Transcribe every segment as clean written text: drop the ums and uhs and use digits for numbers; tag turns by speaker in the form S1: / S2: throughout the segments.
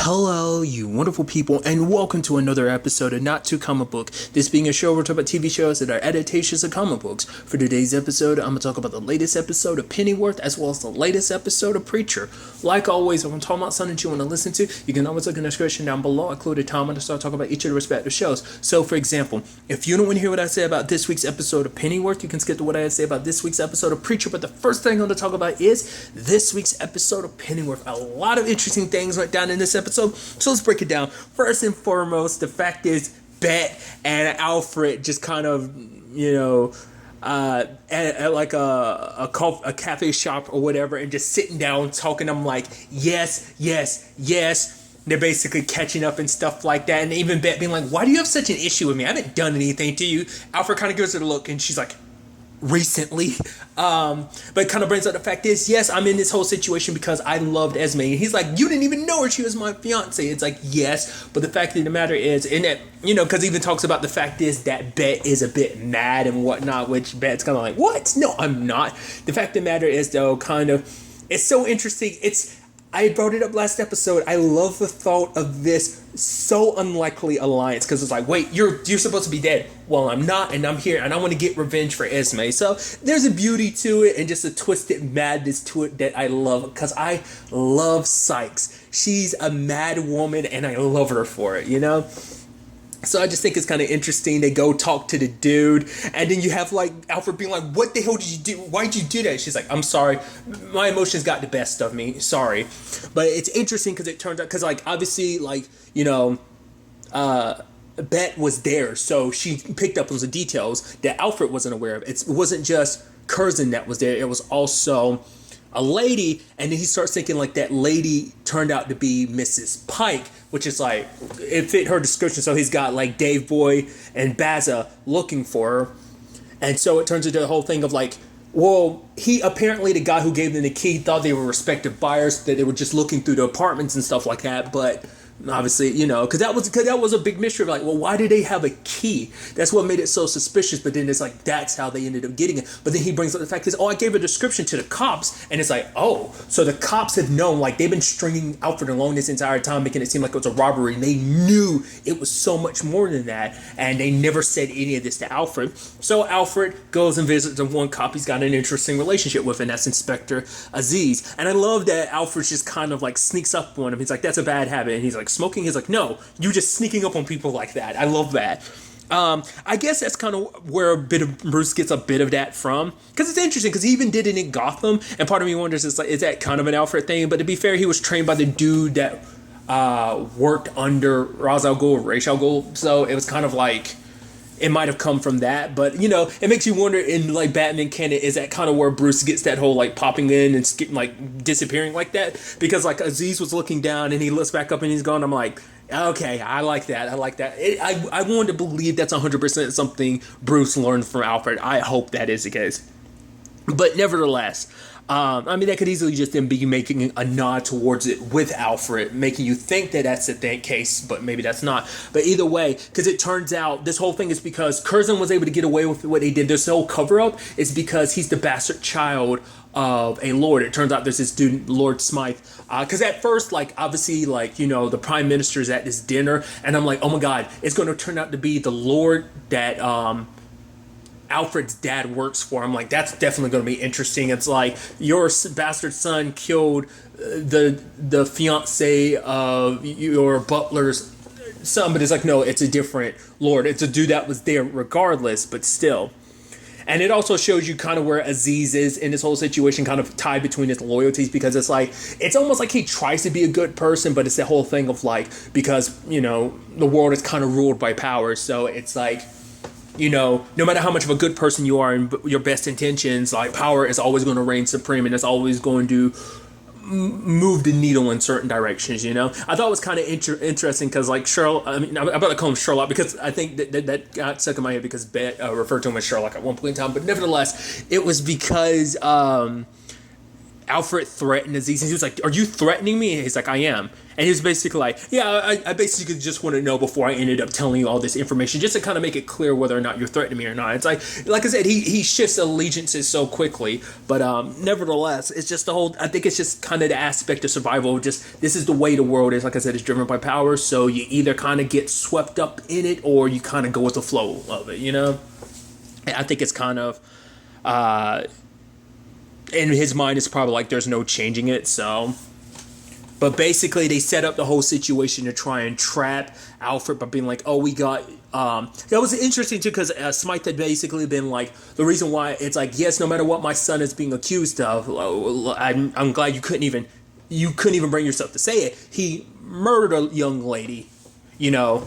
S1: Hello, you wonderful people, and welcome to another episode of Not Too Comic Book. This being a show where we talk about TV shows that are adaptations of comic books. For today's episode, I'm going to talk about the latest episode of Pennyworth as well as the latest episode of Preacher. Like always, if I'm talking about something that you want to listen to, you can always look in the description down below. I include a time when I start talking about each of the respective shows. So, for example, if you don't want to hear what I say about this week's episode of Pennyworth, you can skip to what I say about this week's episode of Preacher. But the first thing I'm going to talk about is this week's episode of Pennyworth. A lot of interesting things went down in this episode. So let's break it down. First and foremost, the fact is Bet and Alfred just kind of, at like a cafe shop or whatever, and just sitting down talking. I'm like, yes. They're basically catching up and stuff like that. And even Bet being like, why do you have such an issue with me? I haven't done anything to you. Alfred kind of gives her a look, and she's like, recently. But it kind of brings up the fact is, yes, I'm in this whole situation because I loved Esme. And he's like, you didn't even know her. She was my fiance. It's like, yes. But the fact of the matter is, and that, because he even talks about the fact is that Bet is a bit mad and whatnot, which Bet's kind of like, what? No, I'm not. The fact of the matter is, though, it's so interesting. I brought it up last episode. I love the thought of this so unlikely alliance because it's like, wait, you're supposed to be dead. Well, I'm not, and I'm here, and I want to get revenge for Esme. So there's a beauty to it and just a twisted madness to it that I love because I love Sykes. She's a mad woman, and I love her for it, So I just think it's kind of interesting. They go talk to the dude, and then you have like Alfred being like, what the hell did you do? Why did you do that? She's like, I'm sorry. My emotions got the best of me. Sorry. But it's interesting because it turns out, because like obviously like, Bet was there. So she picked up on the details that Alfred wasn't aware of. It wasn't just Curzon that was there. It was also a lady, and then he starts thinking like that lady turned out to be Mrs. Pike, which is like, it fit her description. So he's got like Dave Boy and Baza looking for her. And so it turns into the whole thing of like, well, the guy who gave them the key thought they were respective buyers, that they were just looking through the apartments and stuff like that. But obviously, because that was a big mystery of like, well, why did they have a key? That's what made it so suspicious. But then it's like, that's how they ended up getting it. But then he brings up the fact is, I gave a description to the cops, and it's like, oh, so the cops have known, like they've been stringing Alfred along this entire time, making it seem like it was a robbery. And they knew it was so much more than that, and they never said any of this to Alfred. So Alfred goes and visits the one cop he's got an interesting relationship with, and that's Inspector Aziz. And I love that Alfred just kind of like sneaks up on him. He's like, that's a bad habit, and he's like, smoking? He's like, no, you just sneaking up on people like that. I love that. I guess that's kind of where a bit of Bruce gets a bit of that from, because it's interesting because he even did it in Gotham, and part of me wonders is that kind of an Alfred thing? But to be fair, he was trained by the dude that worked under Ra's al Ghul, so it was kind of like it might have come from that. But it makes you wonder in like Batman canon, is that kind of where Bruce gets that whole like popping in and like disappearing like that? Because like Aziz was looking down and he looks back up and he's gone. I'm like, okay, I like that. I wanted to believe that's 100% something Bruce learned from Alfred. I hope that is the case. But nevertheless, that could easily just then be making a nod towards it with Alfred, making you think that that's the case, but maybe that's not. But either way, because it turns out this whole thing is because Curzon was able to get away with what he did. This whole cover-up is because he's the bastard child of a lord. It turns out there's this dude, Lord Smythe. Because at first, like, obviously, like, the prime minister's at this dinner, and I'm like, oh my god, it's going to turn out to be the lord that, Alfred's dad works for. I'm like, that's definitely going to be interesting. It's like your bastard son killed the fiance of your butler's son, but it's like, no, it's a different lord. It's a dude that was there regardless, but still. And it also shows you kind of where Aziz is in this whole situation, kind of tied between his loyalties, because it's like, it's almost like he tries to be a good person, but it's the whole thing of like, because, the world is kind of ruled by power. So it's like, no matter how much of a good person you are and your best intentions, like power is always going to reign supreme, and it's always going to move the needle in certain directions. I thought it was kind of interesting because like Sherlock, I'm about to call him Sherlock because I think that got stuck in my head because Bet referred to him as Sherlock at one point in time, but nevertheless, it was because Alfred threatened Aziz, and he was like, "Are you threatening me?" And he's like, "I am." And he was basically like, "Yeah, I basically just want to know before I ended up telling you all this information, just to kind of make it clear whether or not you're threatening me or not." It's like I said, he shifts allegiances so quickly, but nevertheless, it's just the whole. I think it's just kind of the aspect of survival. Just this is the way the world is. Like I said, it's driven by power, so you either kind of get swept up in it, or you kind of go with the flow of it. You know, and I think it's kind of. In his mind, it's probably like there's no changing it. So, but basically, they set up the whole situation to try and trap Alfred by being like, "Oh, we got." That was interesting too, because Smythe had basically been like, the reason why it's like, yes, no matter what my son is being accused of, I'm glad you couldn't even bring yourself to say it. He murdered a young lady, you know,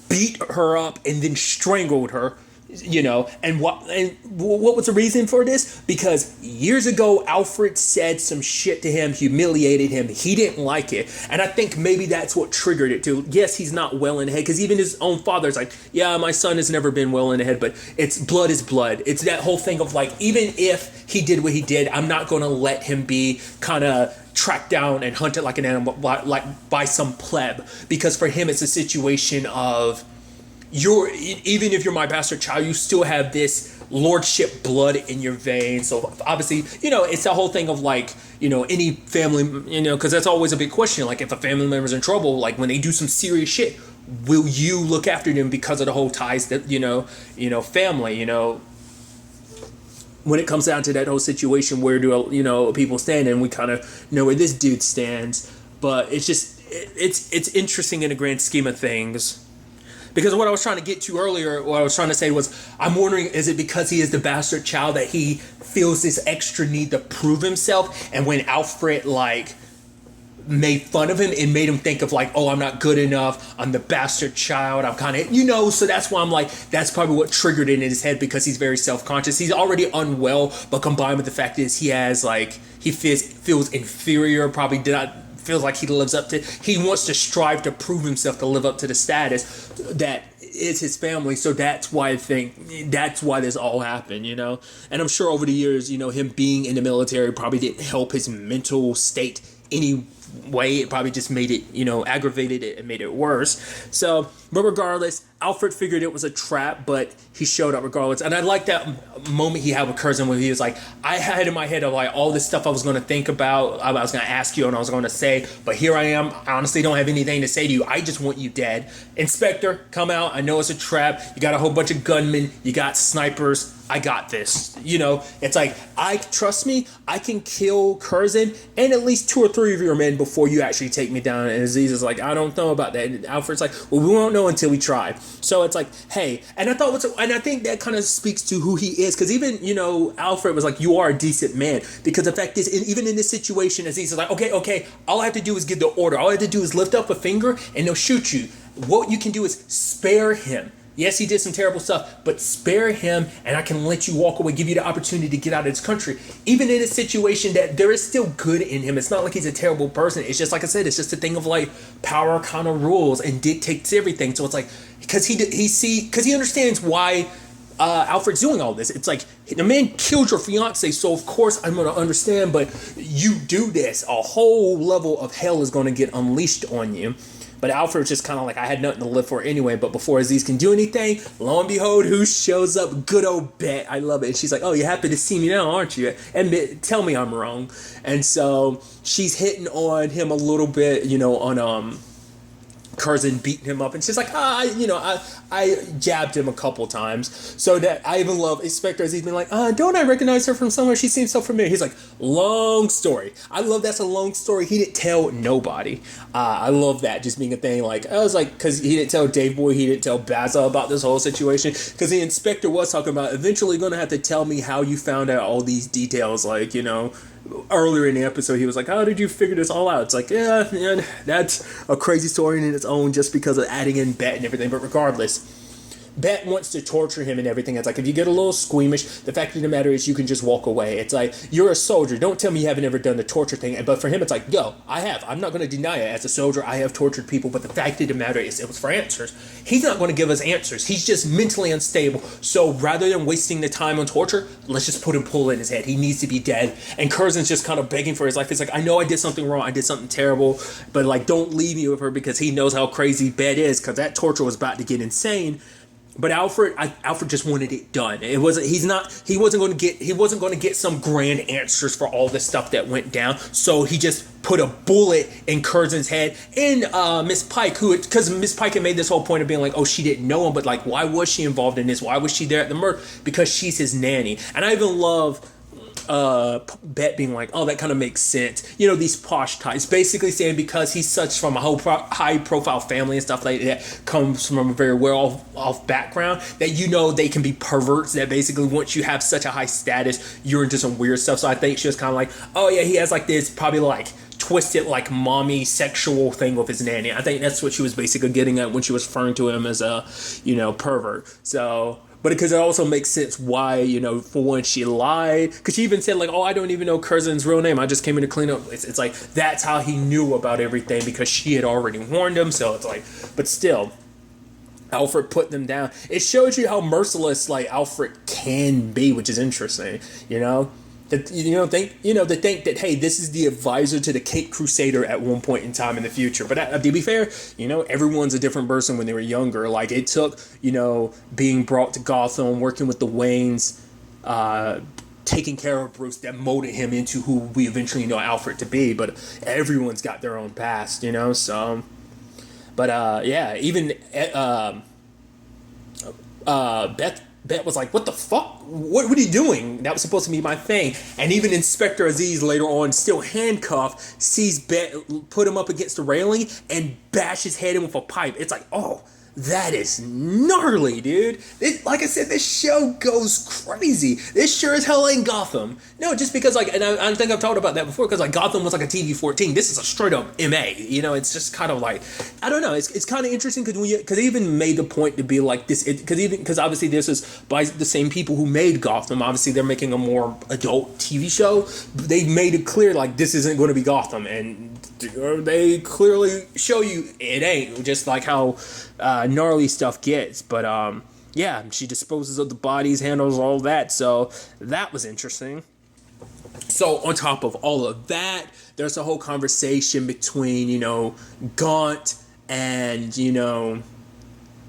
S1: beat her up and then strangled her. You know, and what was the reason for this? Because years ago, Alfred said some shit to him, humiliated him. He didn't like it. And I think maybe that's what triggered it too. Yes, he's not well in the head, because even his own father's like, yeah, my son has never been well in the head, but it's blood is blood. It's that whole thing of like, even if he did what he did, I'm not going to let him be kind of tracked down and hunted like an animal, like by some pleb. Because for him, it's a situation of, even if you're my bastard child, you still have this lordship blood in your veins. So obviously, you know, it's the whole thing of like, you know, any family, you know, because that's always a big question. Like, if a family member's in trouble, like when they do some serious shit, will you look after them because of the whole ties that, you know, family, you know, when it comes down to that whole situation, where do, you know, people stand? And we kind of know where this dude stands, but it's just, it's interesting in the grand scheme of things. Because what I was trying to get to earlier, what I was trying to say was, I'm wondering, is it because he is the bastard child that he feels this extra need to prove himself? And when Alfred, like, made fun of him and made him think of, like, oh, I'm not good enough, I'm the bastard child, I'm kind of, you know, so that's why I'm like, that's probably what triggered it in his head, because he's very self-conscious. He's already unwell, but combined with the fact is he has, like, he feels inferior, probably did not... feels like he wants to strive to prove himself to live up to the status that is his family. So that's why I think that's why this all happened, you know. And I'm sure over the years, you know, him being in the military probably didn't help his mental state any way. It probably just made it, you know, aggravated it and made it worse. So, but regardless, Alfred figured it was a trap, but he showed up regardless. And I like that moment he had with Curzon, where he was like, I had in my head of like all this stuff I was going to think about, I was going to ask you and I was going to say, but here I am. I honestly don't have anything to say to you. I just want you dead. Inspector, come out. I know it's a trap. You got a whole bunch of gunmen. You got snipers. I got this. You know, it's like, trust me, I can kill Curzon and at least 2 or 3 of your men before you actually take me down. And Aziz is like, I don't know about that. And Alfred's like, well, we won't know until we try. So it's like, hey, and I think that kind of speaks to who he is, because even, you know, Alfred was like, you are a decent man, because the fact is, even in this situation, Aziz is like, okay, all I have to do is give the order. All I have to do is lift up a finger and they'll shoot you. What you can do is spare him. Yes, he did some terrible stuff, but spare him and I can let you walk away, give you the opportunity to get out of this country. Even in a situation that there is still good in him. It's not like he's a terrible person. It's just, like I said, it's just a thing of like power kind of rules and dictates everything. So it's like, because he understands why Alfred's doing all this. It's like, the man killed your fiance, so of course I'm going to understand, but you do this, a whole level of hell is going to get unleashed on you. But Alfred's just kind of like, I had nothing to live for anyway. But before Aziz can do anything, lo and behold, who shows up? Good old Bet. I love it. And she's like, oh, you're happy to see me now, aren't you? Tell me I'm wrong. And so she's hitting on him a little bit, you know, on Curzon beating him up, and she's like, I jabbed him a couple times. So that I even love Inspector as he's been like, don't I recognize her from somewhere? She seems so familiar. He's like, long story. I love that's a long story. He didn't tell nobody. I love that just being a thing. Like, I was like, because he didn't tell Dave Boy, he didn't tell Baza about this whole situation, because the Inspector was talking about eventually going to have to tell me how you found out all these details, like, you know. Earlier in the episode, he was like, how did you figure this all out? It's like, yeah, that's a crazy story in its own, just because of adding in Bet and everything. But regardless, Bet wants to torture him and everything. It's like, if you get a little squeamish, the fact of the matter is you can just walk away. It's like, you're a soldier. Don't tell me you haven't ever done the torture thing. But for him, it's like, yo, I have. I'm not going to deny it. As a soldier, I have tortured people. But the fact of the matter is, it was for answers. He's not going to give us answers. He's just mentally unstable. So rather than wasting the time on torture, let's just put a pull in his head. He needs to be dead. And Curzon's just kind of begging for his life. It's like, I know I did something wrong. I did something terrible. But like, don't leave me with her, because he knows how crazy Bet is, because that torture was about to get insane. But Alfred just wanted it done. He wasn't going to get some grand answers for all the stuff that went down. So he just put a bullet in Curzon's head. And Miss Pike, because Miss Pike had made this whole point of being like, oh, she didn't know him, but like, why was she involved in this? Why was she there at the murder? Because she's his nanny. And I even love Bet being like, oh, that kind of makes sense. You know, these posh types, basically saying because he's such from a whole high profile family and stuff like that, comes from a very well off background, that you know they can be perverts, that basically once you have such a high status, you're into some weird stuff. So I think she was kind of like, oh yeah, he has like this probably like twisted like mommy sexual thing with his nanny. I think that's what she was basically getting at when she was referring to him as a, you know, pervert. So, but because it also makes sense why, you know, for one, she lied. Because she even said, like, oh, I don't even know Curzon's real name. I just came in to clean up. It's like, that's how he knew about everything, because she had already warned him. So it's like, but still, Alfred put them down. It shows you how merciless, like, Alfred can be, which is interesting, you know? To think that, hey, this is the advisor to the Cape Crusader at one point in time in the future. But to be fair, you know, everyone's a different person when they were younger. Like, it took, you know, being brought to Gotham, working with the Waynes, taking care of Bruce, that molded him into who we eventually know Alfred to be. But everyone's got their own past, you know, so. But, yeah, even Bet was like, what the fuck? What are you doing? That was supposed to be my thing. And even Inspector Aziz later on, still handcuffed, sees Bet put him up against the railing and bash his head in with a pipe. It's like, oh, that is gnarly, dude. Like I said, this show goes crazy. This sure as hell ain't Gotham. No, just because, like, and I think I've talked about that before, because, like, Gotham was like a TV-14. This is a straight-up MA. You know, it's just kind of like, I don't know. It's kind of interesting because they even made the point to be like this, because obviously this is by the same people who made Gotham. Obviously, they're making a more adult TV show. They made it clear, like, this isn't going to be Gotham, and they clearly show you it ain't, just like how gnarly stuff gets. But yeah, she disposes of the bodies, handles all that, so that was interesting. So on top of all of that, there's a whole conversation between, you know, Gaunt and, you know,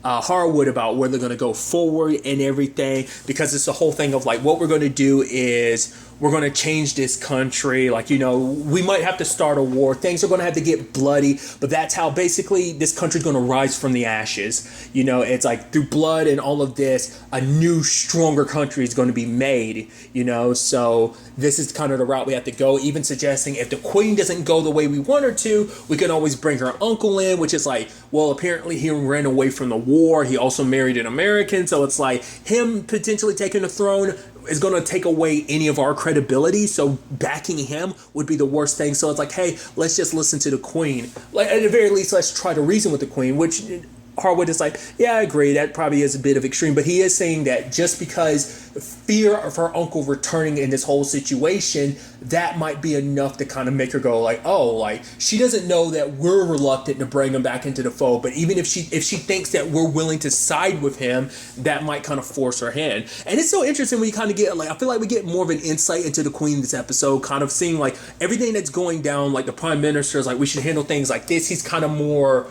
S1: Harwood about where they're going to go forward and everything, because it's the whole thing of like, what we're going to do is we're going to change this country. Like, you know, we might have to start a war. Things are going to have to get bloody, but that's how basically this country's going to rise from the ashes. You know, it's like through blood and all of this, a new, stronger country is going to be made, you know. So this is kind of the route we have to go, even suggesting if the queen doesn't go the way we want her to, we can always bring her uncle in, which is like, well, apparently he ran away from the war. He also married an American. So it's like him potentially taking the throne is going to take away any of our credibility. So backing him would be the worst thing. So it's like, hey, let's just listen to the queen. Like, at the very least, let's try to reason with the queen, which Harwood is like, yeah, I agree. That probably is a bit of extreme. But he is saying that just because fear of her uncle returning in this whole situation, that might be enough to kind of make her go like, oh, like, she doesn't know that we're reluctant to bring him back into the fold. But even if she thinks that we're willing to side with him, that might kind of force her hand. And it's so interesting when you kind of get, like, I feel like we get more of an insight into the queen this episode, kind of seeing like everything that's going down. Like the prime minister is like, we should handle things like this. He's kind of more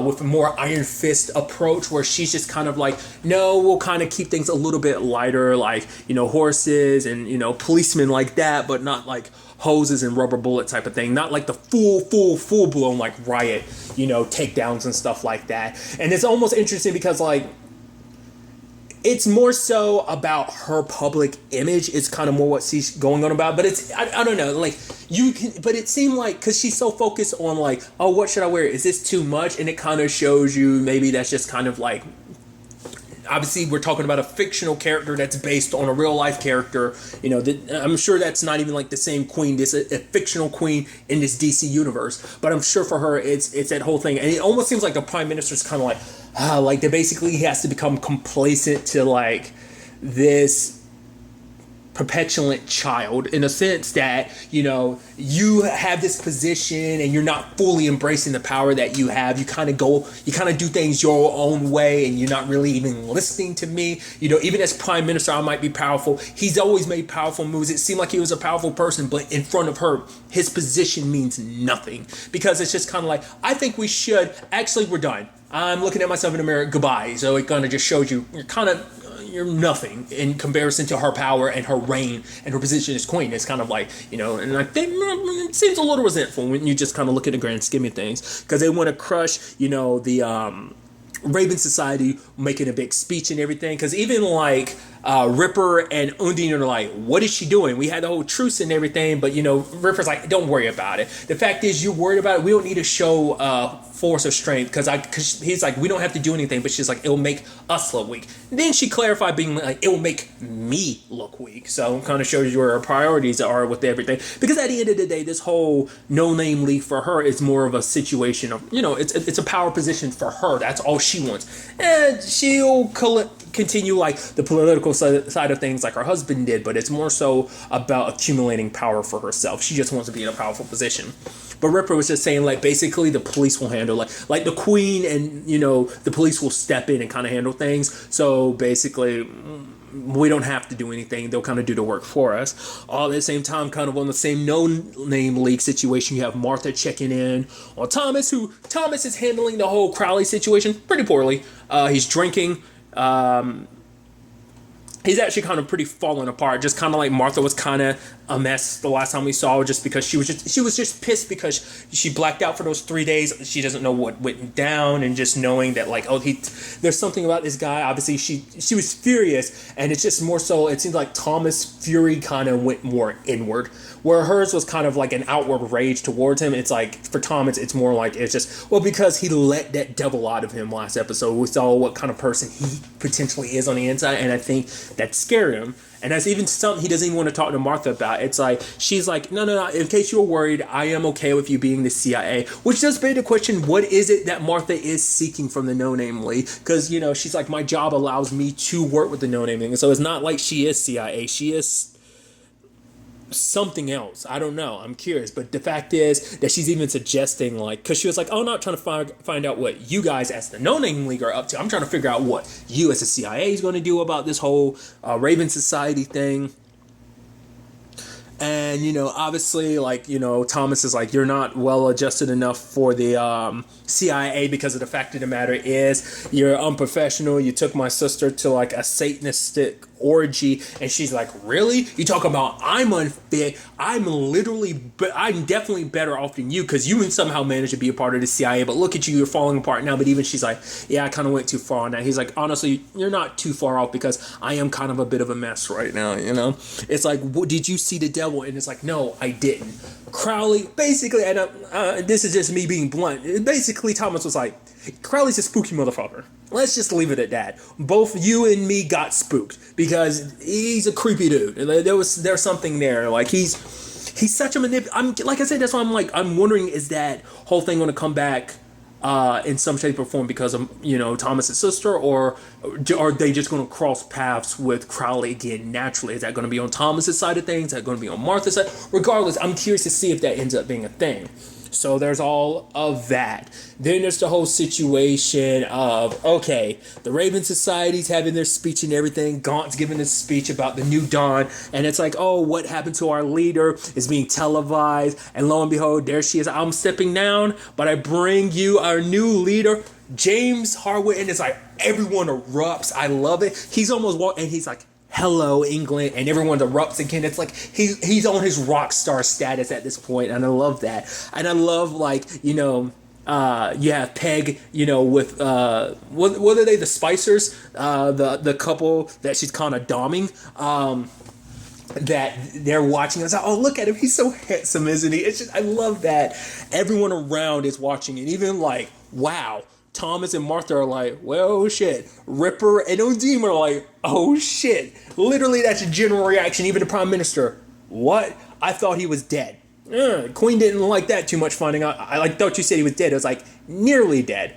S1: with a more iron fist approach, where she's just kind of like, no, we'll kind of keep things a little bit lighter, like, you know, horses and, you know, policemen like that, but not like hoses and rubber bullet type of thing. Not like the full blown like riot, you know, takedowns and stuff like that. And it's almost interesting because like, it's more so about her public image. It's kind of more what she's going on about. But it's, I don't know, like, you can, but it seemed like, because she's so focused on like, oh, what should I wear? Is this too much? And it kind of shows you maybe that's just kind of like obviously we're talking about a fictional character that's based on a real life character. You know, I'm sure that's not even like the same queen. This a fictional queen in this DC universe, but I'm sure for her it's that whole thing, and it almost seems like the prime minister's kind of like that. Basically, he has to become complacent to like this perpetuant child, in a sense that, you know, you have this position and you're not fully embracing the power that you have. You kind of do things your own way, and you're not really even listening to me. You know, even as prime minister, I might be powerful. He's always made powerful moves. It seemed like he was a powerful person, but in front of her, his position means nothing, because it's just kind of like, I think we should, actually, we're done. I'm looking at myself in the mirror, goodbye. So it kind of just shows you, you're nothing in comparison to her power and her reign and her position as queen. It's kind of like, you know, and I think it seems a little resentful when you just kind of look at the grand scheme of things, because they want to crush, you know, the Raven Society, making a big speech and everything. Because even like Ripper and Undine are like, what is she doing? We had the whole truce and everything, but you know, Ripper's like, don't worry about it. The fact is, you're worried about it. We don't need to show force or strength, because he's like, we don't have to do anything, but she's like, it'll make us look weak. And then she clarified, being like, it will make me look weak. So it kind of shows you where her priorities are with everything, because at the end of the day, this whole No Name League for her is more of a situation of, you know, it's a power position for her. That's all she wants, and she'll continue like the political side of things like her husband did, but it's more so about accumulating power for herself. She just wants to be in a powerful position. But Ripper was just saying, like, basically the police will handle, like the queen, and, you know, the police will step in and kind of handle things. So basically, we don't have to do anything. They'll kind of do the work for us. All at the same time, kind of on the same No Name League situation, you have Martha checking in on Thomas, who Thomas is handling the whole Crowley situation pretty poorly. He's drinking. He's actually kind of pretty falling apart, just kind of like Martha was kind of a mess the last time we saw her, just because she was just pissed because she blacked out for those 3 days. She doesn't know what went down, and just knowing that, like, there's something about this guy. Obviously she was furious, and it's just more so, it seems like Thomas' fury kind of went more inward, where hers was kind of like an outward rage towards him. It's like, for Thomas, it's more like, it's just, well, because he let that devil out of him last episode. We saw what kind of person he potentially is on the inside, and I think that scared him. And that's even something he doesn't even want to talk to Martha about. It's like, she's like, no, in case you're worried, I am okay with you being the CIA. Which does beg the question, what is it that Martha is seeking from the No Name League? Because, you know, she's like, my job allows me to work with the No Name League. So it's not like she is CIA. She is something else. I don't know. I'm curious. But the fact is that she's even suggesting, like, because she was like, oh, I'm not trying to find out what you guys as the No Name League are up to. I'm trying to figure out what you as the CIA is going to do about this whole Raven Society thing. And, you know, obviously, like, you know, Thomas is like, you're not well adjusted enough for the CIA, because of the fact of the matter is you're unprofessional. You took my sister to like a satanistic orgy, and she's like, really? You talk about I'm unfit? I'm definitely better off than you, because you somehow managed to be a part of the CIA, but look at you, you're falling apart now. But even she's like, yeah, I kind of went too far on that. He's like, honestly, you're not too far off, because I am kind of a bit of a mess right now, you know? It's like, did you see the devil? And it's like, no, I didn't. Crowley, basically, and this is just me being blunt, basically Thomas was like, Crowley's a spooky motherfucker. Let's just leave it at that. Both you and me got spooked, because he's a creepy dude. There's something there. Like, he's such a like I said, that's why I'm wondering, is that whole thing going to come back in some shape or form because of, you know, Thomas's sister, or are they just going to cross paths with Crowley again naturally? Is that going to be on Thomas's side of things? Is that going to be on Martha's side? Regardless, I'm curious to see if that ends up being a thing. So there's all of that. Then there's the whole situation of, okay, the Raven Society's having their speech and everything. Gaunt's giving his speech about the new dawn. And it's like, oh, what happened to our leader is being televised. And lo and behold, there she is. I'm stepping down, but I bring you our new leader, James Harwood. And it's like, everyone erupts. I love it. He's almost and he's like, hello, England, and everyone erupts again. It's like he's on his rock star status at this point, and I love that. And I love, like, you know, you have Peg, you know, with what are they, the Spicers, the couple that she's kind of doming, that they're watching. It's like, oh, look at him, he's so handsome, isn't he? It's just, I love that everyone around is watching, and even like, wow, Thomas and Martha are like, well, shit. Ripper and Undine are like, oh, shit. Literally, that's a general reaction. Even the Prime Minister, what? I thought he was dead. Queen didn't like that too much, finding out. I thought you said he was dead. It was like, nearly dead.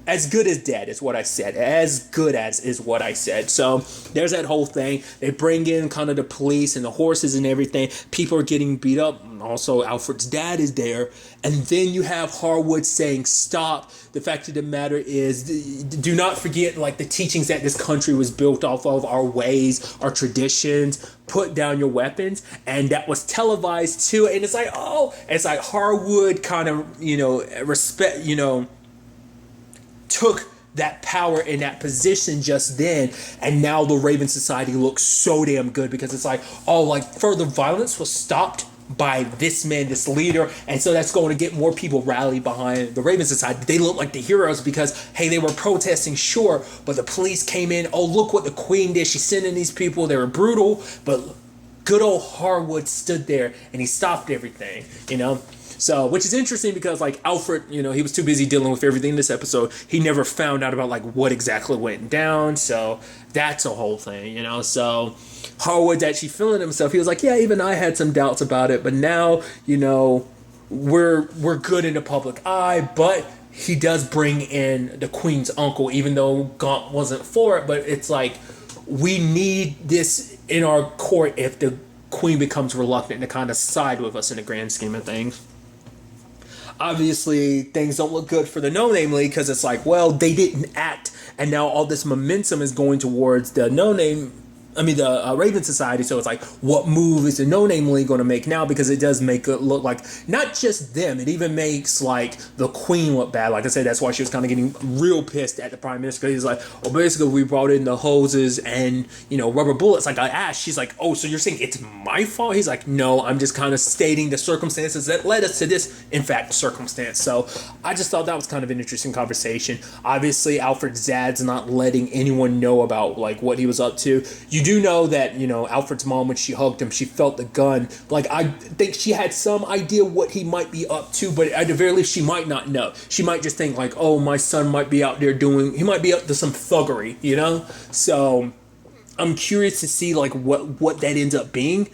S1: As good as dead is what I said. As good as is what I said. So there's that whole thing. They bring in kind of the police and the horses and everything. People are getting beat up. Also, Alfred's dad is there. And then you have Harwood saying, stop. The fact of the matter is, do not forget like the teachings that this country was built off of, our ways, our traditions. Put down your weapons. And that was televised too. And it's like, oh, it's like Harwood kind of, respect, took that power in that position just then, and now the Raven Society looks so damn good because it's like, oh, like further violence was stopped by this man, this leader, and so that's going to get more people rally behind the Raven Society. They look like the heroes because, hey, they were protesting, sure, but the police came in, oh, look what the Queen did, she sent in these people, they were brutal, but good old Harwood stood there and he stopped everything, So, which is interesting because, like, Alfred, he was too busy dealing with everything in this episode. He never found out about, like, what exactly went down. So, that's a whole thing, So, Harwood's actually feeling himself. He was like, yeah, even I had some doubts about it. But now, we're good in the public eye. But he does bring in the Queen's uncle, even though Gaunt wasn't for it. But it's like, we need this in our court if the Queen becomes reluctant to kind of side with us in the grand scheme of things. Obviously, things don't look good for the No-Name League because it's like, well, they didn't act, and now all this momentum is going towards the Raven Society. So it's like, what move is the No-Name League going to make now? Because it does make it look like not just them, it even makes like the Queen look bad. Like I said, that's why she was kind of getting real pissed at the Prime Minister. Because he's like, well, basically we brought in the hoses and rubber bullets. Like I asked, she's like, oh, so you're saying it's my fault? He's like, no, I'm just kind of stating the circumstances that led us to this, in fact, circumstance. So I just thought that was kind of an interesting conversation. Obviously, Alfred's dad's not letting anyone know about like what he was up to. You do know that, Alfred's mom, when she hugged him, she felt the gun. Like, I think she had some idea what he might be up to, but at the very least, she might not know. She might just think, like, oh, my son might be out there he might be up to some thuggery, So, I'm curious to see, like, what that ends up being,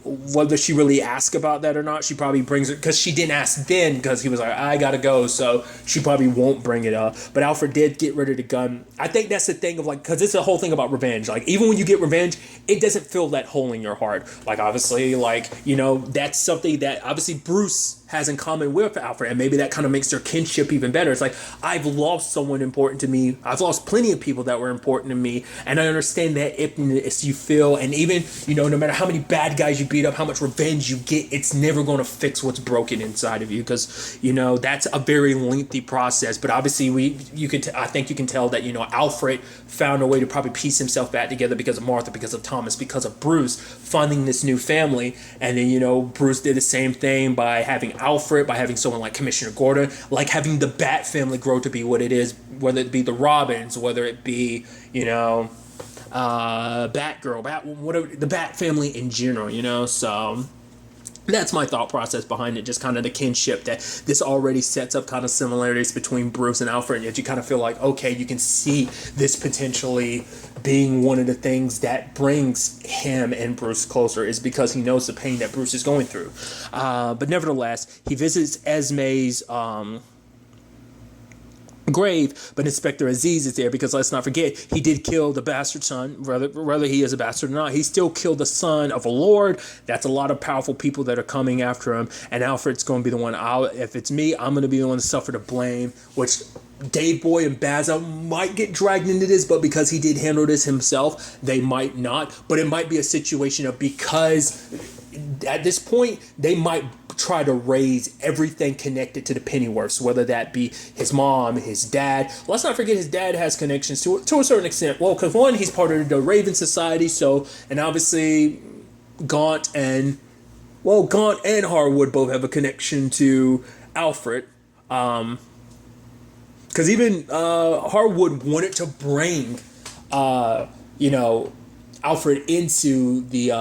S1: whether she really asked about that or not. She probably brings it because she didn't ask then because he was like, I gotta go, so she probably won't bring it up. But Alfred did get rid of the gun. I think that's the thing of like, because it's a whole thing about revenge. Like, even when you get revenge, it doesn't fill that hole in your heart. Like, obviously, like, that's something that obviously Bruce has in common with Alfred, and maybe that kind of makes their kinship even better. It's like, I've lost someone important to me. I've lost plenty of people that were important to me, and I understand that if you feel, and even, no matter how many bad guys you beat up, how much revenge you get, it's never going to fix what's broken inside of you, because, that's a very lengthy process. But obviously, I think you can tell that, Alfred found a way to probably piece himself back together because of Martha, because of Thomas, because of Bruce finding this new family, and then, Bruce did the same thing by having Alfred, by having someone like Commissioner Gordon, like having the Bat family grow to be what it is, whether it be the Robins, whether it be, Batgirl, whatever, the Bat family in general, so that's my thought process behind it, just kind of the kinship that this already sets up kind of similarities between Bruce and Alfred, and yet you kind of feel like, okay, you can see this potentially being one of the things that brings him and Bruce closer, is because he knows the pain that Bruce is going through. But nevertheless, he visits Esme's grave, but Inspector Aziz is there because let's not forget, he did kill the bastard son, whether he is a bastard or not. He still killed the son of a lord. That's a lot of powerful people that are coming after him, and Alfred's going to be the one. If it's me, I'm going to be the one to suffer the blame, which Dave Boy and Baza might get dragged into this, but because he did handle this himself, they might not. But it might be a situation of, because at this point, they might try to raise everything connected to the Pennyworths, whether that be his mom, his dad. Let's not forget his dad has connections to a certain extent. Well, because one, he's part of the Raven Society, so, and obviously Gaunt and Harwood both have a connection to Alfred. Because even Harwood wanted to bring, Alfred into the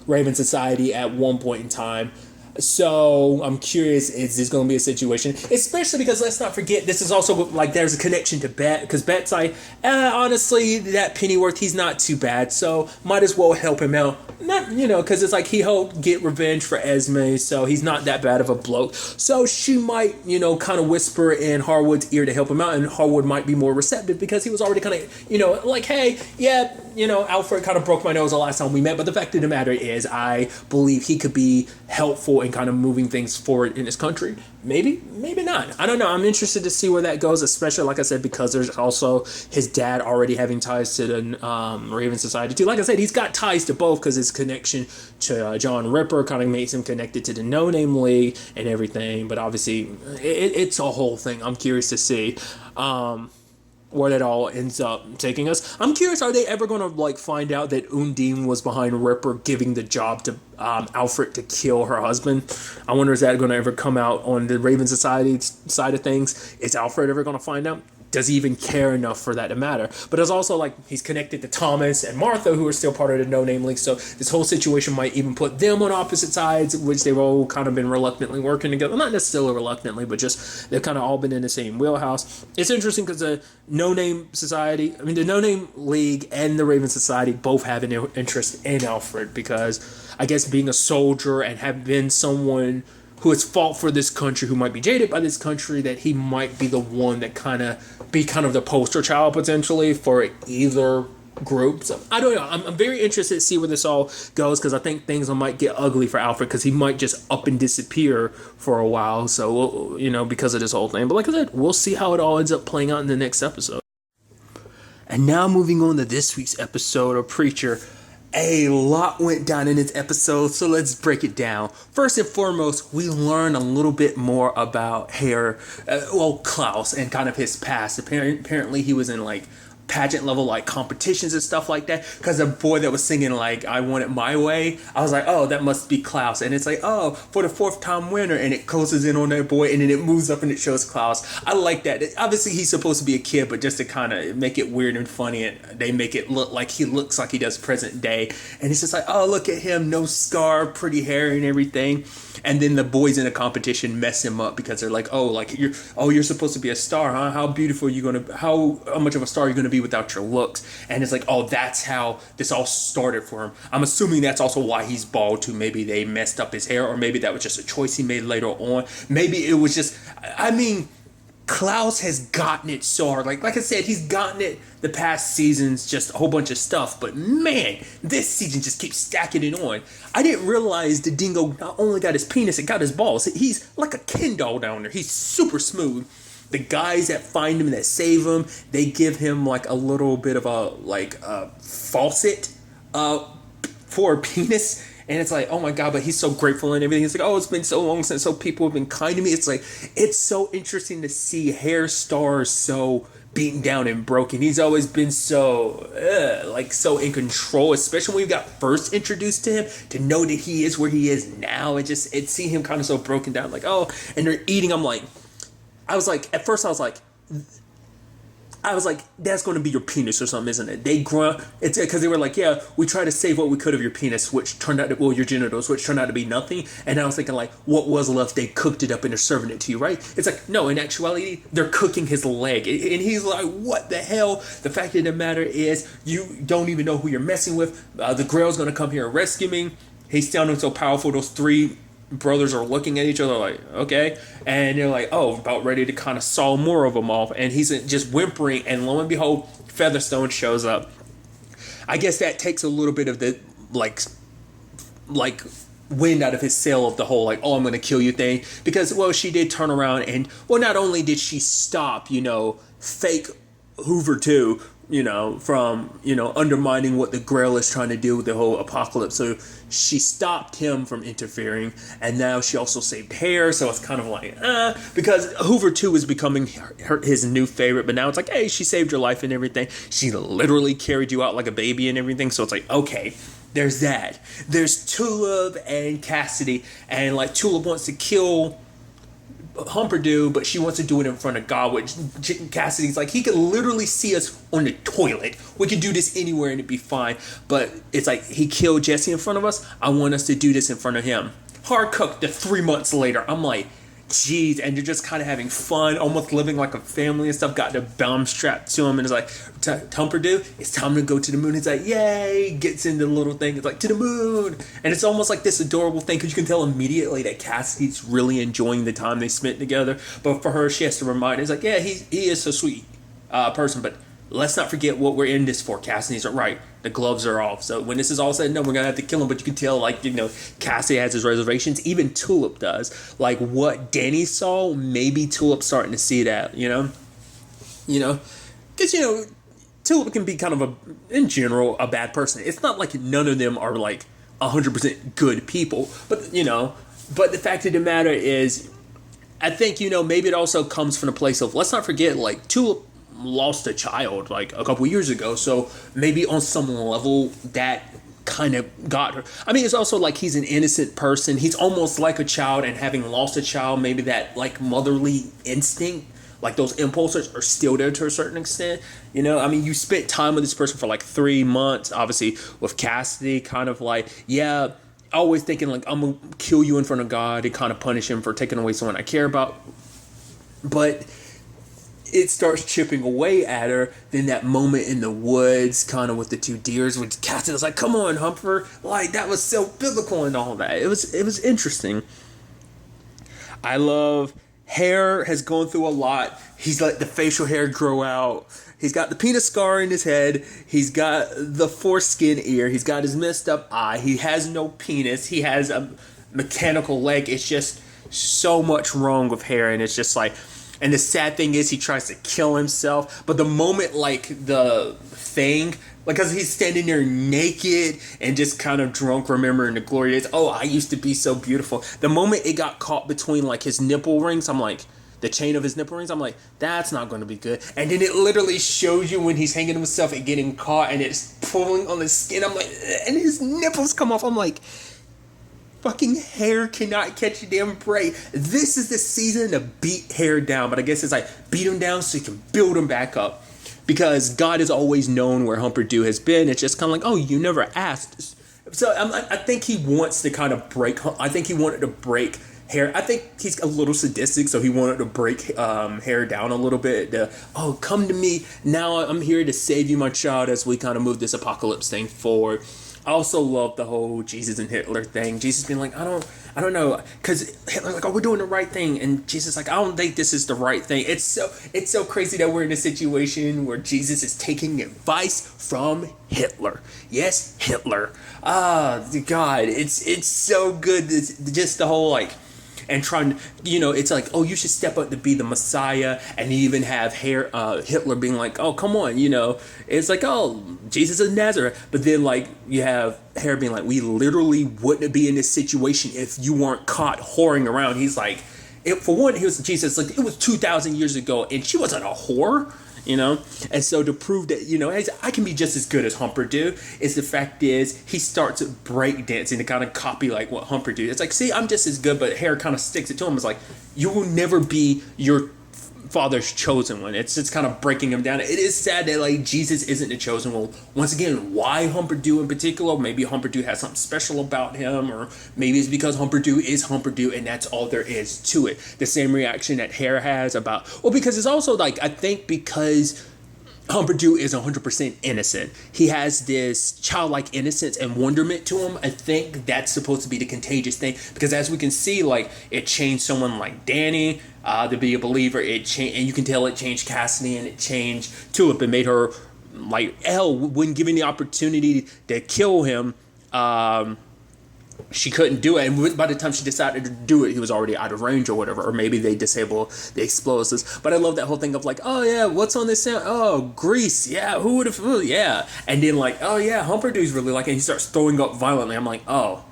S1: Raven Society at one point in time. So I'm curious, is this going to be a situation? Especially because let's not forget, this is also like there's a connection to Bet, because Bet's like, honestly, that Pennyworth, he's not too bad, so might as well help him out. Not, because it's like he helped get revenge for Esme, so he's not that bad of a bloke. So she might, kind of whisper in Harwood's ear to help him out, and Harwood might be more receptive because he was already kind of, like, hey, yeah, Alfred kind of broke my nose the last time we met, but the fact of the matter is, I believe he could be helpful in kind of moving things forward in his country. Maybe not. I don't know. I'm interested to see where that goes, especially, like I said, because there's also his dad already having ties to the Raven Society too. Like I said, he's got ties to both because his connection to John Ripper kind of makes him connected to the No Name League and everything. But obviously, it's a whole thing. I'm curious to see where that all ends up taking us. I'm curious, are they ever going to like find out that Undine was behind Ripper giving the job to Alfred to kill her husband? I wonder, is that going to ever come out on the Raven Society side of things? Is Alfred ever going to find out? Does he even care enough for that to matter? But it's also like he's connected to Thomas and Martha, who are still part of the No Name League. So this whole situation might even put them on opposite sides, which they've all kind of been reluctantly working together. Not necessarily reluctantly, but just they've kind of all been in the same wheelhouse. It's interesting because the No Name Society, the No Name League and the Raven Society both have an interest in Alfred, because I guess being a soldier and have been someone who has fought for this country, who might be jaded by this country, that he might be the one that kind of the poster child potentially for either group. So I don't know. I'm very interested to see where this all goes, because I think things might get ugly for Alfred, because he might just up and disappear for a while. So, because of this whole thing. But like I said, we'll see how it all ends up playing out in the next episode. And now moving on to this week's episode of Preacher. A lot went down in this episode, so let's break it down. First and foremost, we learn a little bit more about Klaus, and kind of his past. Apparently he was in like pageant level like competitions and stuff like that, because the boy that was singing like I Want It My Way, I was like, oh, that must be Klaus. And it's like, oh, for the 4th time winner, and it closes in on that boy, and then it moves up and it shows Klaus. I like that. Obviously he's supposed to be a kid, but just to kind of make it weird and funny, and they make it look like he looks like he does present day, and it's just like, oh, look at him, no scar, pretty hair and everything. And then the boys in the competition mess him up, because they're like, you're supposed to be a star, huh? How beautiful are you gonna, how much of a star are you gonna be without your looks? And it's like, oh, that's how this all started for him. I'm assuming that's also why he's bald too. Maybe they messed up his hair, or maybe that was just a choice he made later on. Maybe it was just, Klaus has gotten it so hard. Like I said, he's gotten it the past seasons, just a whole bunch of stuff. But man, this season just keeps stacking it on. I didn't realize the dingo not only got his penis, it got his balls. He's like a Ken doll down there. He's super smooth. The guys that find him, that save him, they give him like a little bit of a faucet for a penis. And it's like, oh my God, but he's so grateful and everything. It's like, oh, it's been so long since people have been kind to me. It's like, it's so interesting to see hair stars so beaten down and broken. He's always been so in control, especially when we got first introduced to him, to know that he is where he is now. It see him kind of so broken down, like, oh, and they're eating. At first I was like, that's going to be your penis or something, isn't it? They grunt. It's because they were like, yeah, we tried to save what we could of your penis, which turned out to, your genitals, which turned out to be nothing. And I was thinking, like, what was left? They cooked it up and they're serving it to you, right? It's like, no, in actuality, they're cooking his leg. And he's like, what the hell? The fact of the matter is, you don't even know who you're messing with. The Grail's going to come here and rescue me. He's sounding so powerful. Those 3 brothers are looking at each other like, okay, and they're like, oh, about ready to kind of saw more of them off, and he's just whimpering, and lo and behold, Featherstone shows up. I guess that takes a little bit of the like wind out of his sail of the whole like, oh, I'm gonna kill you thing, because, well, she did turn around and, well, not only did she stop fake Hoover too, from, undermining what the Grail is trying to do with the whole apocalypse. So she stopped him from interfering, and now she also saved hair. So it's kind of like, because Hoover 2 is becoming his new favorite, but now it's like, hey, she saved your life and everything. She literally carried you out like a baby and everything. So it's like, okay, there's that. There's Tulip and Cassidy, and like Tulip wants to kill Humperdew, but she wants to do it in front of God, which Cassidy's like, he could literally see us on the toilet. We could do this anywhere and it'd be fine. But it's like, he killed Jesse in front of us. I want us to do this in front of him. hard cooked to 3 months later. I'm like, jeez, and you're just kind of having fun, almost living like a family and stuff. Got the bomb strapped to him, and it's like, Humperdew, it's time to go to the moon. He's like, yay, gets into the little thing. It's like, to the moon. And it's almost like this adorable thing, because you can tell immediately that Cassidy's really enjoying the time they spent together. But for her, she has to remind, it's like, yeah, he is so sweet person, but let's not forget what we're in this for. Cassidy's right. The gloves are off. So when this is all said and done, we're going to have to kill him. But you can tell, like, Cassidy has his reservations. Even Tulip does. Like, what Danny saw, maybe Tulip's starting to see that, Because, Tulip can be kind of in general, a bad person. It's not like none of them are, like, 100% good people. But, but the fact of the matter is, I think, maybe it also comes from a place of, let's not forget, like, Tulip lost a child like a couple years ago, so maybe on some level that kind of got her. I mean, it's also like he's an innocent person. He's almost like a child, and having lost a child, maybe that like motherly instinct, like those impulses are still there to a certain extent. I mean, you spent time with this person for like 3 months, obviously with Cassidy, kind of like, yeah, always thinking like, I'm gonna kill you in front of God and kind of punish him for taking away someone I care about. But it starts chipping away at her. Then that moment in the woods, kind of with the two deers, with Cassidy was like, "Come on, Humper!" Like that was so biblical and all that. It was interesting. I love hair has gone through a lot. He's let the facial hair grow out. He's got the penis scar in his head. He's got the foreskin ear. He's got his messed up eye. He has no penis. He has a mechanical leg. It's just so much wrong with hair, and it's just like. And the sad thing is he tries to kill himself. But the moment, like, the thing, like, because he's standing there naked and just kind of drunk, remembering the glory days. Oh, I used to be so beautiful. The moment it got caught between, like, his nipple rings, I'm like, the chain of his nipple rings, I'm like, that's not going to be good. And then it literally shows you when he's hanging himself and getting caught, and it's pulling on his skin. I'm like, and his nipples come off. I'm like, fucking hair cannot catch a damn break. This is the season to beat hair down, but I guess it's like beat him down so you can build him back up, because God has always known where Humperdew has been. It's just kind of like, oh, you never asked. So I think he wants to kind of break. I think he wanted to break hair. I think he's a little sadistic, so he wanted to break hair down a little bit. Oh, come to me now. I'm here to save you, my child, as we kind of move this apocalypse thing forward. I also love the whole Jesus and Hitler thing. Jesus being like, I don't know, because Hitler's like, oh, we're doing the right thing, and Jesus like, I don't think this is the right thing. It's so crazy that we're in a situation where Jesus is taking advice from Hitler. Yes, Hitler. God, it's so good. Just the whole like. And trying, it's like, oh, you should step up to be the Messiah. And you even have Hitler being like, oh, come on, It's like, oh, Jesus of Nazareth. But then, like, you have Hair being like, we literally wouldn't be in this situation if you weren't caught whoring around. He's like, for one, he was Jesus. Like, it was 2,000 years ago, and she wasn't a whore. And so to prove that, I can be just as good as Humperdew, is the fact is he starts breakdancing to kind of copy like what Humperdew. It's like, see, I'm just as good, but Hair kind of sticks it to him. It's like, you will never be your father's chosen one. It's kind of breaking him down. It is sad that like Jesus isn't the chosen one. Once again, why Humperdew in particular? Maybe Humperdew has something special about him, or maybe it's because Humperdew is Humperdew and that's all there is to it. The same reaction that Hair has about, because it's also like, I think because Humperdew is 100% innocent. He has this childlike innocence and wonderment to him. I think that's supposed to be the contagious thing, because as we can see, like, it changed someone like Danny to be a believer. And you can tell it changed Cassidy, and it changed Tulip and made her like hell. When given the opportunity to kill him, she couldn't do it, and by the time she decided to do it, he was already out of range or whatever, or maybe they disable the explosives. But I love that whole thing of like, oh yeah, what's on this sound? Oh, grease, yeah, who would have, yeah. And then like, oh yeah, Humperdew's really like, and he starts throwing up violently. I'm like, oh.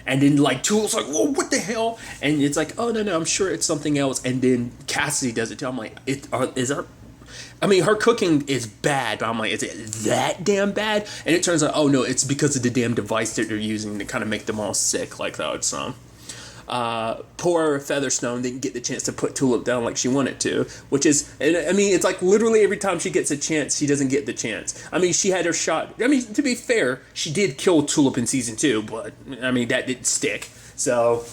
S1: And then like Tool's like, whoa, what the hell? And it's like, oh no, I'm sure it's something else. And then Cassidy does it too. I'm like, her cooking is bad, but I'm like, is it that damn bad? And it turns out, oh no, it's because of the damn device that they're using to kind of make them all sick like that. So, poor Featherstone didn't get the chance to put Tulip down like she wanted to, which is, I mean, it's like literally every time she gets a chance, she doesn't get the chance. I mean, she had her shot. I mean, to be fair, she did kill Tulip in season 2, but I mean, that didn't stick. So,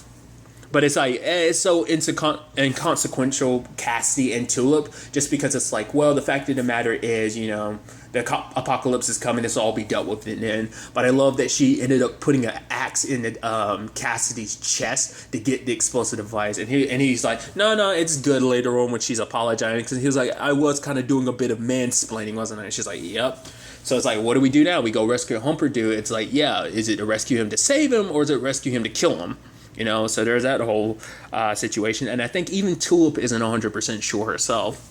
S1: But it's like, it's so inconsequential, Cassidy and Tulip, just because it's like, well, the fact of the matter is, you know, the apocalypse is coming, this will all be dealt with in the end. But I love that she ended up putting an axe in the, Cassidy's chest to get the explosive device. And he's like, no, it's good later on when she's apologizing. Because he was like, I was kind of doing a bit of mansplaining, wasn't I? And she's like, yep. So it's like, what do we do now? We go rescue Humperdoo. It's like, yeah, is it to rescue him to save him, or is it rescue him to kill him? You know, so there's that whole situation. And I think even Tulip isn't 100% sure herself.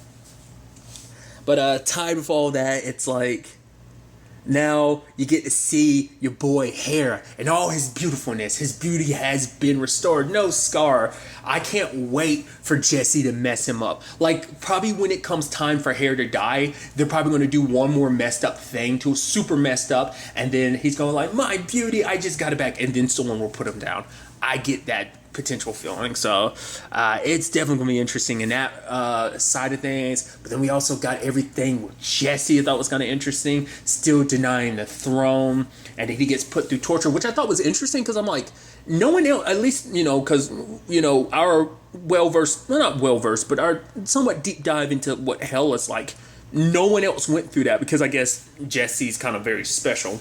S1: But tied with all that, it's like, now you get to see your boy Hare and all his beautifulness. His beauty has been restored. No scar. I can't wait for Jesse to mess him up. Like, probably when it comes time for Hare to die, they're probably going to do one more messed up thing to super messed up. And then he's going like, my beauty, I just got it back. And then someone will put him down. I get that potential feeling. So it's definitely going to be interesting in that side of things. But then we also got everything with Jesse. I thought was kind of interesting. Still denying the throne. And then he gets put through torture, which I thought was interesting because I'm like, no one else, at least, you know, because, you know, our well-versed, well, not well-versed, but our somewhat deep dive into what hell is like, no one else went through that because I guess Jesse's kind of very special.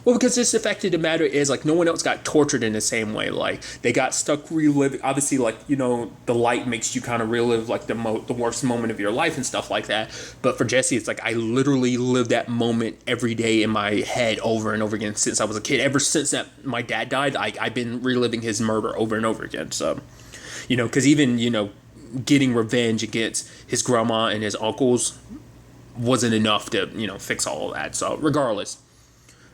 S1: Well, because just the fact of the matter is, like, no one else got tortured in the same way. Like, they got stuck reliving. Obviously, like, you know, the light makes you kind of relive, like, the worst moment of your life and stuff like that. But for Jesse, it's like, I literally live that moment every day in my head over and over again since I was a kid. Ever since that my dad died, I've been reliving his murder over and over again. So, you know, because even, you know, getting revenge against his grandma and his uncles wasn't enough to, you know, fix all of that. So, regardless.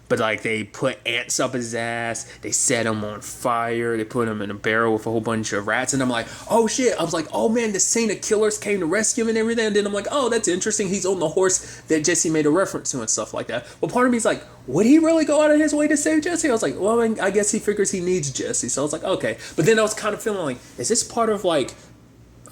S1: But, like, they put ants up his ass. They set him on fire. They put him in a barrel with a whole bunch of rats. And I'm like, oh, shit. I was like, oh, man, the Saint of Killers came to rescue him and everything. And then I'm like, oh, that's interesting. He's on the horse that Jesse made a reference to and stuff like that. But part of me is like, would he really go out of his way to save Jesse? I was like, well, I guess he figures he needs Jesse. So I was like, okay. But then I was kind of feeling like, is this part of, like,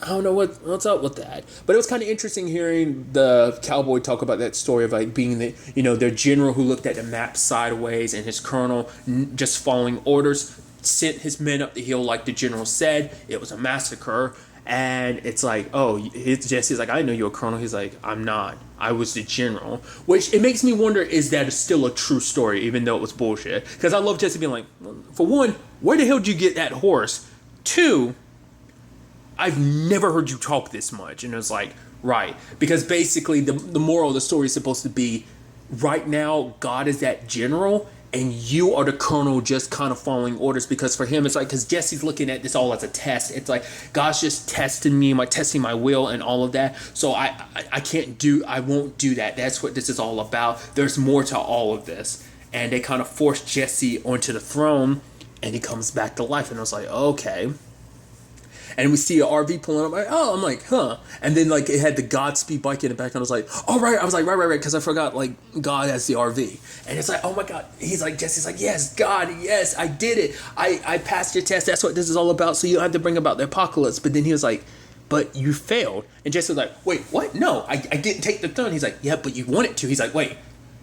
S1: I don't know what's up with that. But it was kind of interesting hearing the cowboy talk about that story of like being the, you know, their general who looked at the map sideways and his colonel just following orders, sent his men up the hill like the general said. It was a massacre. And it's like, oh, Jesse's like, I know you're a colonel. He's like, I'm not. I was the general. Which it makes me wonder, is that still a true story, even though it was bullshit? Because I love Jesse being like, for one, where the hell did you get that horse? Two, I've never heard you talk this much. And it's like, right. Because basically the moral of the story is supposed to be, right now, God is that general, and you are the colonel just kind of following orders. Because for him, it's like, because Jesse's looking at this all as a test. It's like, God's just testing me, testing my will and all of that. So I won't do that. That's what this is all about. There's more to all of this. And they kind of force Jesse onto the throne, and he comes back to life. And I was like, okay. And we see an RV pulling up. I'm like, huh. And then, like, it had the Godspeed bike in the back. And I was like, oh, right. I was like, right. Because I forgot, like, God has the RV. And it's like, oh, my God. He's like, Jesse's like, yes, God, yes, I did it. I passed your test. That's what this is all about. So you don't have to bring about the apocalypse. But then he was like, but you failed. And Jesse was like, wait, what? No, I didn't take the throne. He's like, yeah, but you wanted to. He's like, wait,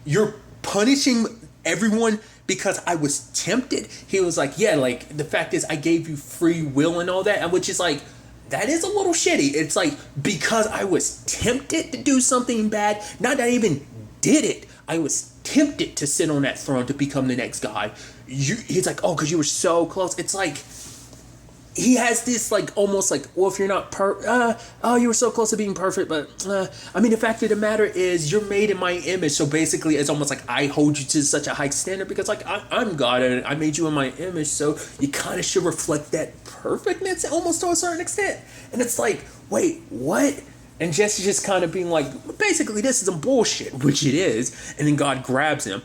S1: you're punishing everyone because I was tempted? He was like, yeah, like, the fact is I gave you free will and all that, and which is like, that is a little shitty. It's like, because I was tempted to do something bad, not that I even did it, I was tempted to sit on that throne to become the next god. He's like, oh, because you were so close. It's like, he has this, like, almost like, well, if you're not you were so close to being perfect, but, I mean, the fact of the matter is, you're made in my image, so basically, it's almost like I hold you to such a high standard, because, like, I'm God, and I made you in my image, so you kind of should reflect that perfectness, almost to a certain extent, and it's like, wait, what? And Jesse just kind of being like, basically, this is some bullshit, which it is, and then God grabs him.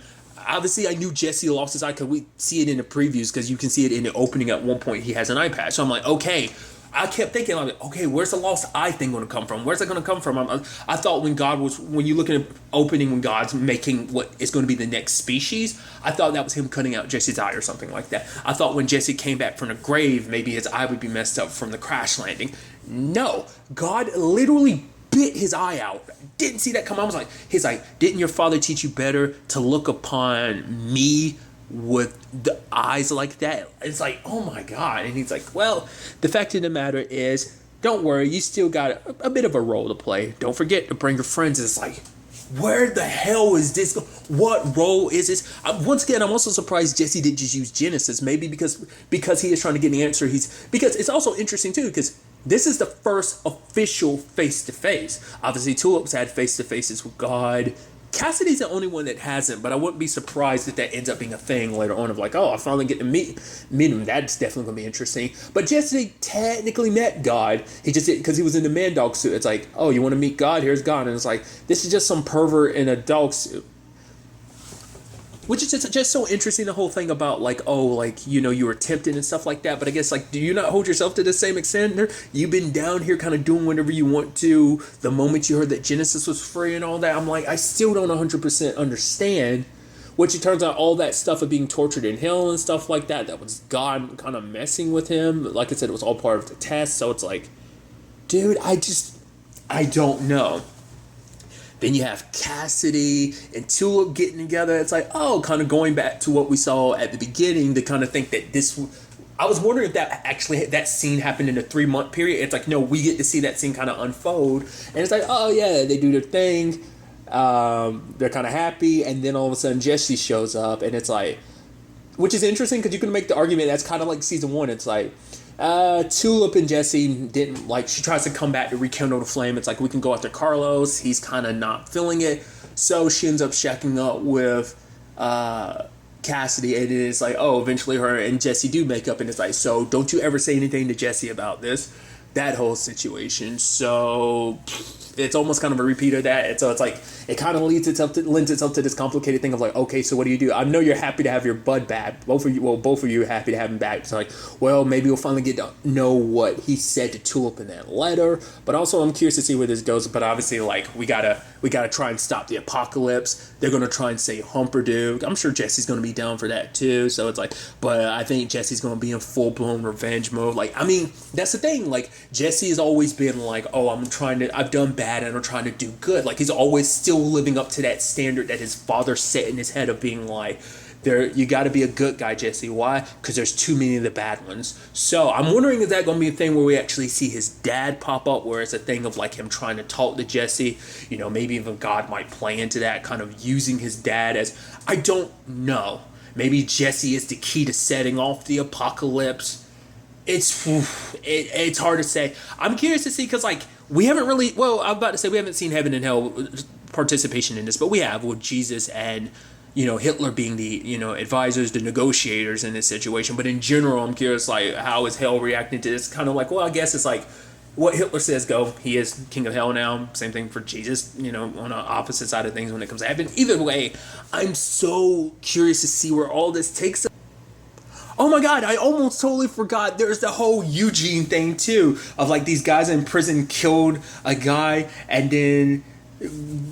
S1: Obviously, I knew Jesse lost his eye because we see it in the previews, because you can see it in the opening at one point. He has an eye patch. So I'm like, okay. I kept thinking, like, okay, where's the lost eye thing going to come from? Where's it going to come from? I thought when you look at the opening, when God's making what is going to be the next species, I thought that was him cutting out Jesse's eye or something like that. I thought when Jesse came back from the grave, maybe his eye would be messed up from the crash landing. No, God literally bit his eye out. Didn't see that come. I was like, he's like, didn't your father teach you better to look upon me with the eyes like that. It's like, oh my God. And he's like, well, the fact of the matter is, don't worry, you still got a bit of a role to play. Don't forget to bring your friends. It's like, where the hell is this? What role is this? Once again, I'm also surprised Jesse didn't just use Genesis. Maybe because he is trying to get the answer. Because it's also interesting too, because this is the first official face-to-face. Obviously, Tulip's had face-to-faces with God. Cassidy's the only one that hasn't, but I wouldn't be surprised if that ends up being a thing later on of like, oh, I finally get to meet him. That's definitely going to be interesting. But Jesse technically met God. He just didn't because he was in the man dog suit. It's like, oh, you want to meet God? Here's God. And it's like, this is just some pervert in a dog suit. Which is just so interesting, the whole thing about like, oh, like, you know, you were tempted and stuff like that. But I guess, like, do you not hold yourself to the same extent? You've been down here kind of doing whatever you want to. The moment you heard that Genesis was free and all that, I'm like, I still don't 100% understand. Which it turns out all that stuff of being tortured in hell and stuff like that, that was God kind of messing with him. Like I said, it was all part of the test. So it's like, dude, I don't know. Then you have Cassidy and Tulip getting together. It's like, oh, kind of going back to what we saw at the beginning to kind of think that this... I was wondering if that scene happened in a 3-month period. It's like, no, we get to see that scene kind of unfold. And it's like, oh, yeah, they do their thing. They're kind of happy. And then all of a sudden, Jesse shows up. And it's like... Which is interesting because you can make the argument that's kind of like season 1. It's like... Tulip and Jesse didn't like, she tries to come back to rekindle the flame. It's like, we can go after Carlos. He's kind of not feeling it. So she ends up shacking up with Cassidy. And it's like, oh, eventually her and Jesse do make up. And it's like, so don't you ever say anything to Jesse about this, that whole situation. So it's almost kind of a repeat of that. And so it's like, it kind of lends itself to this complicated thing of like, okay, so what do? I know you're happy to have your bud back. Both of you are happy to have him back. So like, well, maybe we'll finally get to know what he said to Tulip in that letter. But also I'm curious to see where this goes. But obviously, like, we gotta try and stop the apocalypse. They're gonna try and say Humperduke. I'm sure Jesse's gonna be down for that too. So it's like, but I think Jesse's gonna be in full-blown revenge mode. Like, I mean, that's the thing. Like, Jesse has always been like, oh, I've done bad and I'm trying to do good. Like, he's always still living up to that standard that his father set in his head of being like, you got to be a good guy, Jesse. Why? Because there's too many of the bad ones. So I'm wondering, is that going to be a thing where we actually see his dad pop up, where it's a thing of like him trying to talk to Jesse? You know, maybe even God might play into that, kind of using his dad as, I don't know. Maybe Jesse is the key to setting off the apocalypse. It's hard to say. I'm curious to see, because like, we haven't really, well, I'm about to say we haven't seen heaven and hell participation in this, but we have with Jesus and, you know, Hitler being the, you know, advisors, the negotiators in this situation. But in general, I'm curious, like, how is hell reacting to this? Kind of like, well, I guess it's like what Hitler says go. He is king of hell now. Same thing for Jesus, you know, on the opposite side of things when it comes to heaven. Either way, I'm so curious to see where all this takes us. Oh my God, I almost totally forgot. There's the whole Eugene thing too, of like these guys in prison killed a guy, and then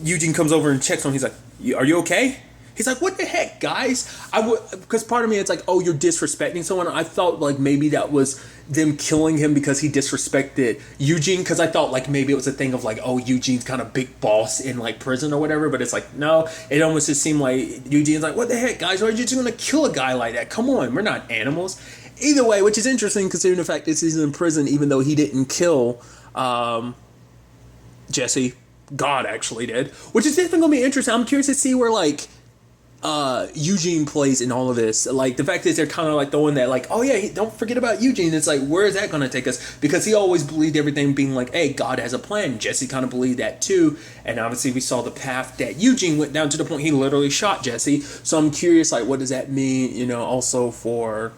S1: Eugene comes over and checks on him. He's like, are you okay? He's like, what the heck, guys? Because part of me, it's like, oh, you're disrespecting someone. I thought like maybe that was them killing him because he disrespected Eugene, because I thought like maybe it was a thing of like, oh, Eugene's kind of big boss in like prison or whatever. But it's like, no, it almost just seemed like Eugene's like, what the heck, guys? Why are you just going to kill a guy like that? Come on, we're not animals. Either way, which is interesting considering the fact that he's in prison, even though he didn't kill Jesse. God actually did, which is definitely going to be interesting. I'm curious to see where like Eugene plays in all of this. Like, the fact is they're kind of like the one that like, oh yeah, don't forget about Eugene. It's like, where is that going to take us? Because he always believed everything being like, hey, God has a plan. Jesse kind of believed that too. And obviously we saw the path that Eugene went down to the point he literally shot Jesse. So I'm curious, like, what does that mean, you know, also for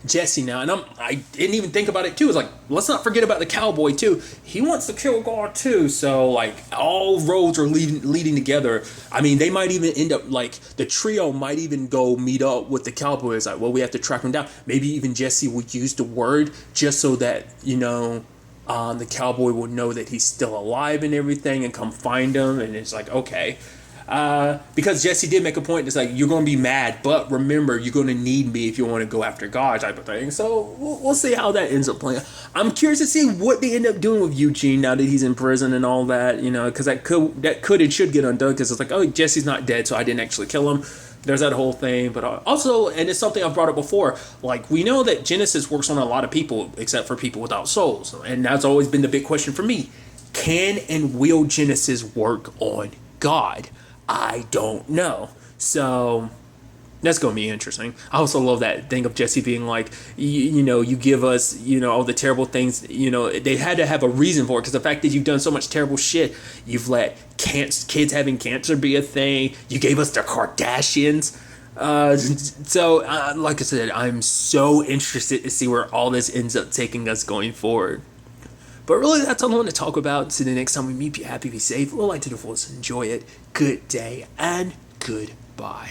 S1: Jesse now? And I didn't even think about it too. It's like, let's not forget about the cowboy too. He wants to kill God too. So like, all roads are leading together. I mean, they might even end up like, the trio might even go meet up with the cowboy. It's like, well, we have to track him down. Maybe even Jesse would use the word just so that, you know, the cowboy will know that he's still alive and everything and come find him. And it's like, okay. Because Jesse did make a point. It's like, you're going to be mad, but remember, you're going to need me if you want to go after God, type of thing. So we'll see how that ends up playing. I'm curious to see what they end up doing with Eugene now that he's in prison and all that, you know, because that could and should get undone, because it's like, oh, Jesse's not dead, so I didn't actually kill him. there's that whole thing. But also, and it's something I've brought up before, like, we know that Genesis works on a lot of people except for people without souls, and that's always been the big question for me. Can and will Genesis work on God? I don't know. So that's going to be interesting. I also love that thing of Jesse being like, you give us, all the terrible things, they had to have a reason for it, because the fact that you've done so much terrible shit, you've let kids having cancer be a thing, you gave us the Kardashians. Like I said, I'm so interested to see where all this ends up taking us going forward. But really, that's all I want to talk about. So the next time we meet, be happy, be safe, live life to the fullest, enjoy it. Good day and goodbye.